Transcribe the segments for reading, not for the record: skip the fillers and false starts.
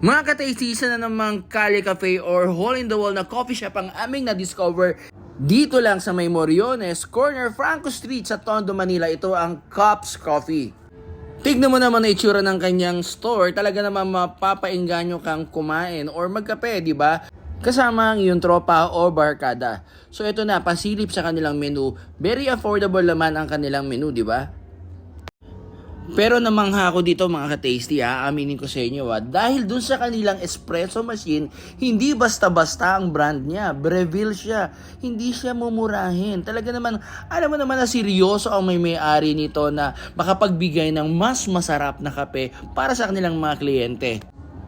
Mga ka-tasty, isa na namang Cali Cafe or hole in the wall na coffee shop ang aming na-discover dito lang sa may Moriones, corner Franco Street sa Tondo, Manila. Ito ang Cups Coffee. Tignan mo naman na itsura ng kanyang store, talaga naman mapapainganyo kang kumain or magkape, di ba? Kasama ang iyong tropa o barkada. So ito na, pasilip sa kanilang menu. Very affordable naman ang kanilang menu, di ba? Pero namangha ako dito mga ka-tasty, aminin ko sa inyo dahil dun sa kanilang espresso machine, hindi basta-basta ang brand niya, Breville siya, hindi siya mumurahin. Talaga naman, alam mo naman na seryoso ang may-ari nito na makapagbigay ng mas masarap na kape para sa kanilang mga kliyente.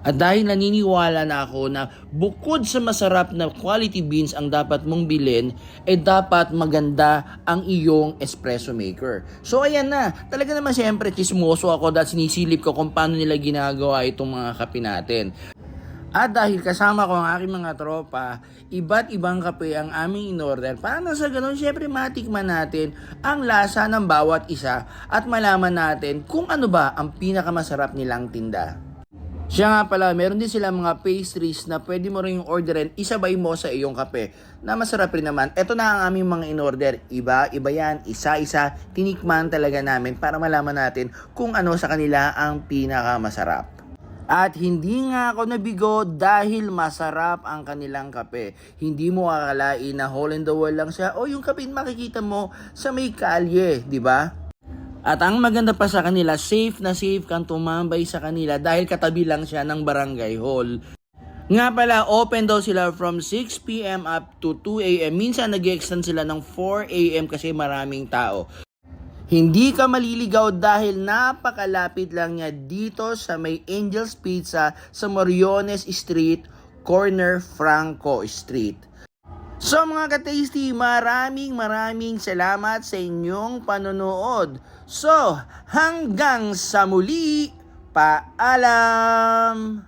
At dahil naniniwala na ako na bukod sa masarap na quality beans ang dapat mong bilhin, dapat maganda ang iyong espresso maker. So ayan na, talaga naman siyempre chismoso ako dahil sinisilip ko kung paano nila ginagawa itong mga kape natin. At dahil kasama ko ang aking mga tropa, iba't ibang kape ang aming in-order. Para na sa ganun, syempre matikman natin ang lasa ng bawat isa at malaman natin kung ano ba ang pinakamasarap nilang tinda. Siya nga pala, meron din sila mga pastries na pwede mo rin orderin, isabay mo sa iyong kape na masarap rin naman. Ito na ang aming mga in-order. Iba yan, isa-isa, tinikman talaga namin para malaman natin kung ano sa kanila ang pinakamasarap. At hindi nga ako nabigo dahil masarap ang kanilang kape. Hindi mo akalain na hole in the wall lang siya o yung kape makikita mo sa may kalye, di ba? At ang maganda pa sa kanila, safe na safe kang tumambay sa kanila dahil katabi lang siya ng barangay hall. Nga pala, open daw sila from 6 p.m. up to 2 a.m. Minsan nag-extend sila ng 4 a.m. kasi maraming tao. Hindi ka maliligaw dahil napakalapit lang niya dito sa may Angel's Pizza sa Moriones Street, corner Franco Street. So mga ka-tasty, maraming salamat sa inyong panonood. So, hanggang sa muli, paalam!